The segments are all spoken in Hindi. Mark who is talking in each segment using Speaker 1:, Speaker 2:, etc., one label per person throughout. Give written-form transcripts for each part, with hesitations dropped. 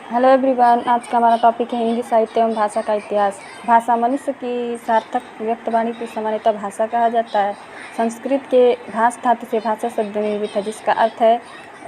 Speaker 1: हेलो एवरीवन, आज का हमारा टॉपिक है हिंदी साहित्य एवं भाषा का इतिहास। भाषा मनुष्य की सार्थक व्यक्तवाणी को सामान्यतः भाषा कहा जाता है। संस्कृत के भाष धातु से भाषा शब्द निर्मित है, जिसका अर्थ है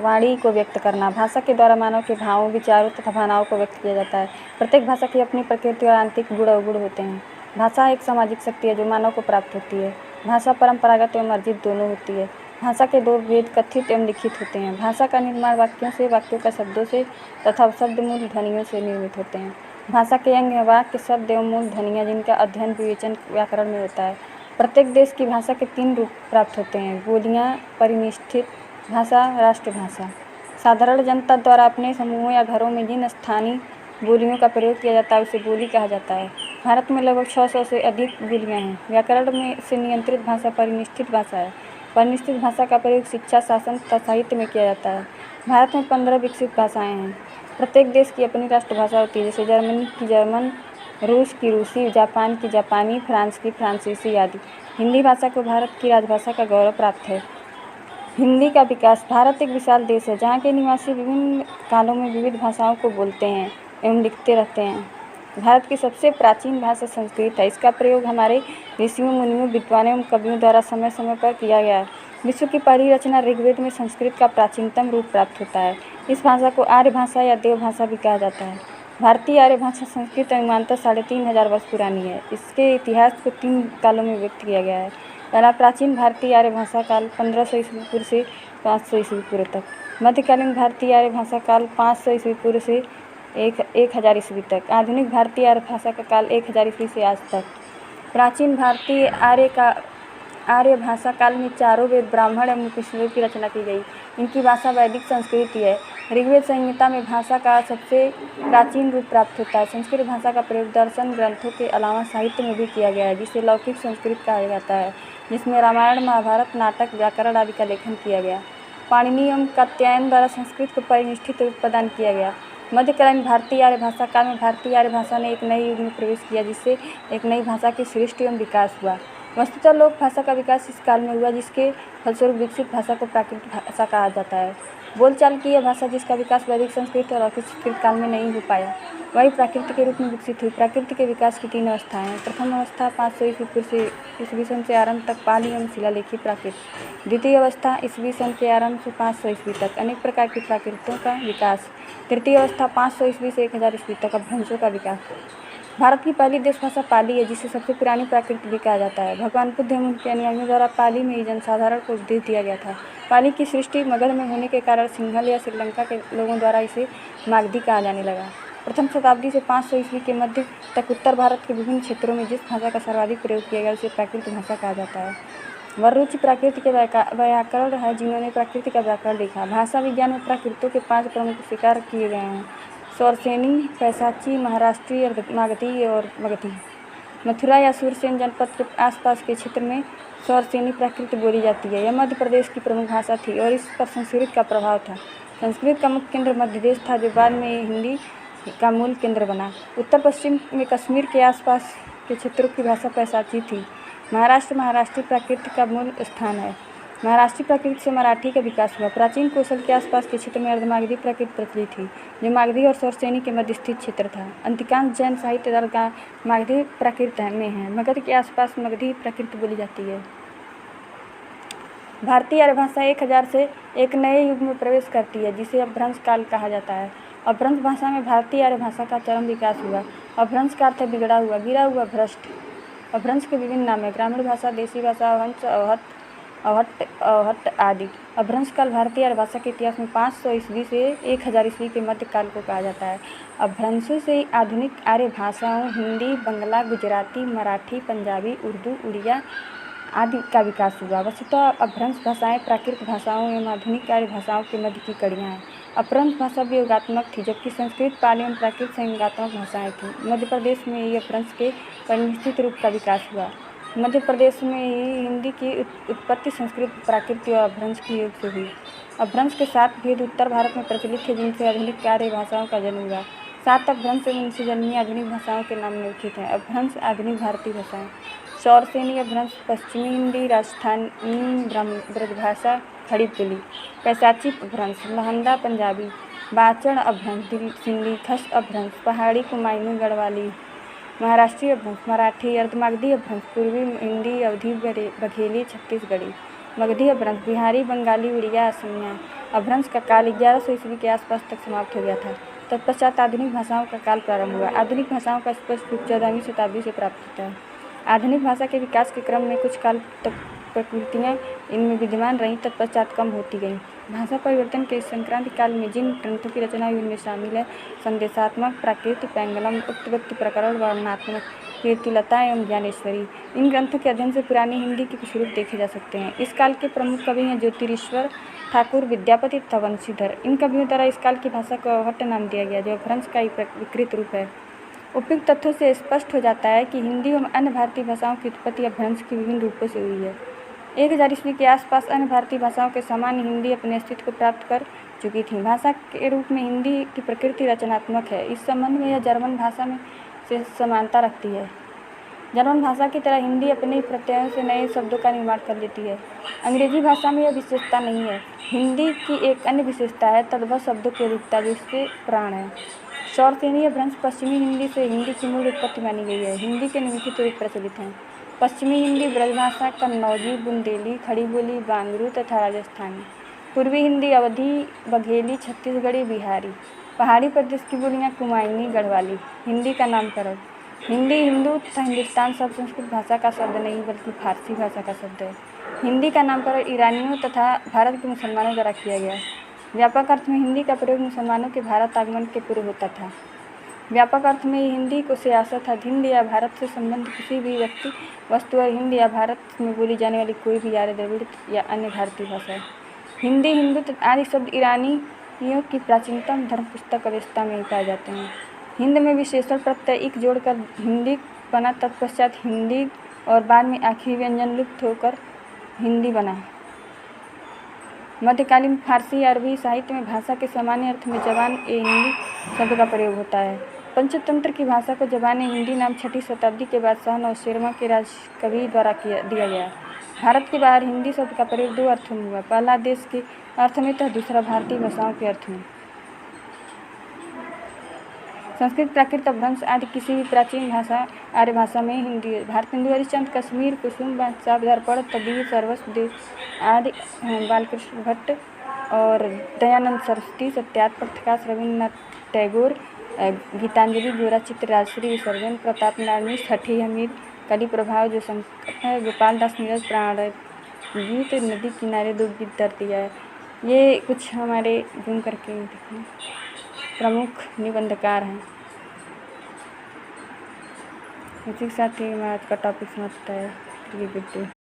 Speaker 1: वाणी को व्यक्त करना। भाषा के द्वारा मानव के भावों, विचारों तथा भावनाओं को व्यक्त किया जाता है। प्रत्येक भाषा की अपनी प्रकृति और आंतरिक गुण अवगुण होते हैं। भाषा एक सामाजिक शक्ति है जो मानव को प्राप्त होती है। भाषा परंपरागत एवं अर्जित दोनों होती है। भाषा के दो भेद कथित एवं लिखित होते हैं। भाषा का निर्माण वाक्यों से, वाक्यों का शब्दों से तथा शब्द मूल ध्वनियों से निर्मित होते हैं। भाषा के अंग हैं वाक्य, शब्द एवं मूल ध्वनियाँ, जिनका अध्ययन विवेचन व्याकरण में होता है। प्रत्येक देश की भाषा के 3 रूप प्राप्त होते हैं: बोलियाँ, परिनिष्ठित भाषा, राष्ट्रभाषा। साधारण जनता द्वारा अपने समूहों या घरों में जिन स्थानीय बोलियों का प्रयोग किया जाता है उसे बोली कहा जाता है। भारत में लगभग 600 से अधिक बोलियाँ हैं। व्याकरण में से नियंत्रित भाषा परिनिष्ठित भाषा है। परिनिष्ठित भाषा का प्रयोग शिक्षा, शासन तथा साहित्य में किया जाता है। भारत में 15 विकसित भाषाएं हैं। प्रत्येक देश की अपनी राष्ट्रभाषा होती है, जैसे जर्मनी की जर्मन, रूस की रूसी, जापान की जापानी, फ्रांस की फ्रांसीसी आदि। हिंदी भाषा को भारत की राजभाषा का गौरव प्राप्त है। हिंदी का विकास। भारत एक विशाल देश है, जहाँ के निवासी विभिन्न कालों में विविध भाषाओं को बोलते हैं एवं लिखते रहते हैं। भारत की सबसे प्राचीन भाषा संस्कृत है। इसका प्रयोग हमारे ऋषियों, मुनियों, विद्वानों एवं कवियों द्वारा समय समय पर किया गया है। विश्व की पहली रचना ऋग्वेद में संस्कृत का प्राचीनतम रूप प्राप्त होता है। इस भाषा को आर्य भाषा या देव भाषा भी कहा जाता है। भारतीय आर्य भाषा संस्कृत अनुमानतः 3500 वर्ष पुरानी है। इसके इतिहास को 3 कालों में व्यक्त किया गया है। पहला, प्राचीन भारतीय आर्य भाषा काल 1500 ईस्वी पूर्व से 500 ईस्वी पूर्व तक। मध्यकालीन भारतीय आर्य भाषा काल 500 ईस्वी पूर्व से 1000 ईस्वी तक। आधुनिक भारतीय आर्य भाषा का काल 1000 ईस्वी से आज तक। प्राचीन भारतीय आर्य भाषा काल में चारों वेद, ब्राह्मण एवं उपनिषदों की रचना की गई। इनकी भाषा वैदिक संस्कृत है। ऋग्वेद संहिता में भाषा का सबसे प्राचीन रूप प्राप्त होता है। संस्कृत भाषा का प्रयोग दर्शन ग्रंथों के अलावा साहित्य में भी किया गया है, जिसे लौकिक संस्कृत कहा जाता है, जिसमें रामायण, महाभारत, नाटक, व्याकरण आदि का लेखन किया गया। पाणिनि एवं कात्यायन द्वारा संस्कृत को परिनिष्ठित रूप प्रदान किया गया। मध्यकालीन भारतीय आर्य भाषा काल में भारतीय आर्य भाषा ने एक नए युग में प्रवेश किया, जिससे एक नई भाषा की सृष्टि एवं विकास हुआ। वस्तुतः लोक भाषा का विकास इस काल में हुआ, जिसके फलस्वरूप विकसित भाषा को प्राकृत भाषा कहा जाता है। बोलचाल की यह भाषा, जिसका विकास वैदिक संस्कृत और लौकिक संस्कृत काल में नहीं हो पाया, वही प्राकृत के रूप में विकसित हुई। प्राकृत के विकास की 3 अवस्थाएं हैं। प्रथम अवस्था 500 ईस्वी पूर्व से ईस्वी सन से आरंभ तक पाली एवं शिलालेखी प्राकृत। द्वितीय अवस्था ईस्वी सन के आरंभ से 500 ईस्वी तक अनेक प्रकार की प्राकृतों का विकास। तृतीय अवस्था 500 ईस्वी से 1000 ईस्वी तक अपभ्रंशों का विकास। भारत की पहली देश भाषा पाली है, जिसे सबसे पुरानी प्राकृत भी कहा जाता है। भगवान बुद्ध एवं उनके अनुयायियों द्वारा पाली में ही जनसाधारण को उपदेश दिया गया था। पाली की सृष्टि मगध में होने के कारण सिंहल या श्रीलंका के लोगों द्वारा इसे मागधी कहा जाने लगा। प्रथम शताब्दी से 500 ईस्वी के मध्य तक उत्तर भारत के विभिन्न क्षेत्रों में जिस भाषा का सर्वाधिक प्रयोग किया गया उसे प्राकृत भाषा कहा जाता है। वरुचि प्राकृत के व्याकरण है, जिन्होंने प्राकृत का व्याकरण लिखा। भाषा विज्ञान में प्राकृतों के 5 प्रमुख स्वीकार किए गए हैं: शौरसेनी, पैशाची, महाराष्ट्री, मागधी और मगधी। मथुरा या सूरसेन जनपद के आसपास के क्षेत्र में शौरसेनी प्राकृत बोली जाती है। यह मध्य प्रदेश की प्रमुख भाषा थी और इस पर संस्कृत का प्रभाव था। संस्कृत का मुख्य केंद्र मध्य देश था, जो बाद में हिंदी का मूल केंद्र बना। उत्तर पश्चिम में कश्मीर के आसपास के क्षेत्रों की भाषा पैशाची थी। महाराष्ट्री प्राकृत का मूल स्थान है। महाराष्ट्री प्राकृत से मराठी का विकास हुआ। प्राचीन कोसल के आसपास के क्षेत्र में अर्धमागधी प्राकृत प्रचलित थी, जो मागधी और शौरसेनी के मध्य स्थित क्षेत्र था। अधिकांश जैन साहित्य दल का मागधी प्राकृत में है। मगध के आसपास मगधी प्राकृत बोली जाती है। भारतीय आर्य भाषा 1000 से एक नए युग में प्रवेश करती है, जिसे अपभ्रंश काल कहा जाता है। अपभ्रंश भाषा में भारतीय आर्य भाषा का चरम विकास हुआ। अपभ्रंश का अर्थ है बिगड़ा हुआ, गिरा हुआ, भ्रष्ट। अपभ्रंश के विभिन्न नाम हैं: ग्रामीण भाषा, देसी भाषा, वंश, अवहट्ट आदि। अपभ्रंश काल भारतीय आर्य भाषा के इतिहास में 500 ईस्वी से 1000 ईस्वी के मध्य काल को कहा जाता है। अपभ्रंशों से आधुनिक आर्य भाषाओं हिंदी, बंगला, गुजराती, मराठी, पंजाबी, उर्दू, उड़िया आदि का विकास हुआ। वस्तुतः अपभ्रंश भाषाएं प्राकृत भाषाओं एवं आधुनिक आर्य भाषाओं के मध्य की कड़ियाँ हैं। अपभ्रंश भाषा भी योगात्मक थी, जबकि संस्कृत, पाली एवं प्राकृत संयोगात्मक भाषाएं थीं। मध्य प्रदेश में ही अपभ्रंश के परिनिष्ठित रूप का विकास हुआ। मध्य प्रदेश में ही हिंदी की उत्पत्ति संस्कृत, प्राकृत और अपभ्रंश के योग से हुई। अपभ्रंश के 7 भेद उत्तर भारत में प्रचलित थे, जिनसे आधुनिक आर्य भाषाओं का जन्म हुआ। 7 अपभ्रंश एवं उनसे जन्मी आधुनिक भाषाओं के नाम निम्नलिखित हैं। अपभ्रंश आधुनिक भारतीय भाषाएं: शौरसेनी अपभ्रंश पश्चिमी हिंदी, राजस्थानी ब्रजभाषा, खड़ी बोली। पैशाची अपभ्रंश लहंदा पंजाबी, बाचड़ अपभ्रंश, सिंधी खस अपभ्रंश, पहाड़ी कुमायूनी गढ़वाली, महाराष्ट्रीय अपभ्रंश, मराठी, अर्धमागधी अपभ्रंश, पूर्वी हिंदी, अवधी बघेली, छत्तीसगढ़ी, मगधी अपभ्रंश, बिहारी, बंगाली, उड़िया, असमिया। अपभ्रंश का काल 1100 ईस्वी के आसपास तक समाप्त हो गया था। तत्पश्चात आधुनिक भाषाओं का काल प्रारंभ हुआ। आधुनिक भाषाओं का स्पष्ट रूप 14वीं शताब्दी से प्राप्त होता है। आधुनिक भाषा के विकास के क्रम में कुछ काल तक प्रकृतियाँ इनमें विद्यमान रहीं, तत्पश्चात कम होती गईं। भाषा परिवर्तन के इस संक्रांति काल में जिन ग्रंथों की रचना हुई उनमें शामिल है संदेशात्मक, प्राकृत, पैंगलम, उत्पत्ति प्रकरण, वर्णनात्मक, कीर्तिलता एवं ज्ञानेश्वरी। इन ग्रंथों के अध्ययन से पुरानी हिंदी के कुछ रूप देखे जा सकते हैं। इस काल के प्रमुख कवि हैं ज्योतिरीश्वर ठाकुर, विद्यापति तथा वंशीधर। इन कवियों द्वारा इस काल की भाषा को अवहट्ट नाम दिया गया, जो अपभ्रंश का एक विकृत रूप है। उपयुक्त तथ्यों से स्पष्ट हो जाता है कि हिंदी एवं अन्य भारतीय भाषाओं की उत्पत्ति अपभ्रंश के विभिन्न रूपों से हुई है। 1000 ईस्वी के आसपास अन्य भारतीय भाषाओं के समान हिंदी अपने अस्तित्व को प्राप्त कर चुकी थी। भाषा के रूप में हिंदी की प्रकृति रचनात्मक है। इस संबंध में यह जर्मन भाषा में से समानता रखती है। जर्मन भाषा की तरह हिंदी अपने प्रत्ययों से नए शब्दों का निर्माण कर लेती है। अंग्रेजी भाषा में यह विशेषता नहीं है। हिंदी की एक अन्य विशेषता है तद्भव शब्दों की अधिकता, जिससे प्राण है। शौरसेनी अपभ्रंश पश्चिमी हिंदी से हिंदी की मूल उत्पत्ति मानी गई है। हिंदी के निम्नलिखित रूप प्रचलित हैं। पश्चिमी हिंदी, ब्रजभाषा, कन्नौजी, बुंदेली, खड़ी बोली, बांगरू तथा राजस्थानी। पूर्वी हिंदी, अवधी, बघेली, छत्तीसगढ़ी, बिहारी। पहाड़ी प्रदेश की बोलियाँ कुमायूनी, गढ़वाली। हिंदी का नामकरण। हिंदी हिंदू तथा हिंदुस्तान शब्द संस्कृत भाषा का शब्द नहीं बल्कि फारसी भाषा का शब्द है। हिंदी का नामकरण ईरानियों तथा भारत के मुसलमानों द्वारा किया गया। व्यापक अर्थ में हिंदी का प्रयोग मुसलमानों के भारत आगमन के पूर्व होता था। व्यापक अर्थ में हिंदी को सियासत, हिंद या भारत से संबंधित किसी भी व्यक्ति, वस्तु और हिंद या भारत में बोली जाने वाली कोई भी आर्य, द्रविड़ या अन्य भारतीय भाषा है। हिंदी, हिंदू आदि शब्द ईरानियों की प्राचीनतम धर्म पुस्तक अवेस्ता में पाए जाते हैं। हिंद में विशेषण प्रत्यय इक जोड़कर हिंदी बना, तत्पश्चात हिंदी और बाद में आखिरी व्यंजन लुप्त होकर हिंदी बना। मध्यकालीन फारसी अरबी साहित्य में भाषा के सामान्य अर्थ में जबान ए हिंदी शब्द का प्रयोग होता है। पंचतंत्र की भाषा को जबान ए हिंदी नाम 6ठी शताब्दी के बादशाह नौशेरमा के राजकवि द्वारा दिया गया। भारत के बाहर हिंदी शब्द का प्रयोग 2 अर्थों में हुआ, पहला देश के अर्थ में तथा दूसरा भारतीय भाषाओं के अर्थ में। संस्कृत, प्राकृत, अपभ्रंश आदि किसी भी प्राचीन भाषा आर्य भाषा में हिंदी है। भारत हिंदू, हरिश्चंद्र, कश्मीर, कुसुम, बादशाह, दर्पण, तदीर, सर्वस्व आदि, बालकृष्ण भट्ट और दयानंद सरस्वती, सत्यार्थ प्रकाश, रविन्द्रनाथ टैगोर, गीतांजलि, गोरा चित्र, राजश्री, विसर्जन, प्रताप नारनी, छठी हमीद, कली प्रभाव, जो संकट है, गोपाल दास नीरज, प्राणगीत, नदी किनारे 2 गीत दर दिया है। ये कुछ हमारे जूम करके देखें प्रमुख निबंधकार हैं। इसी के साथ ही हमारा आज का टॉपिक समाप्त है।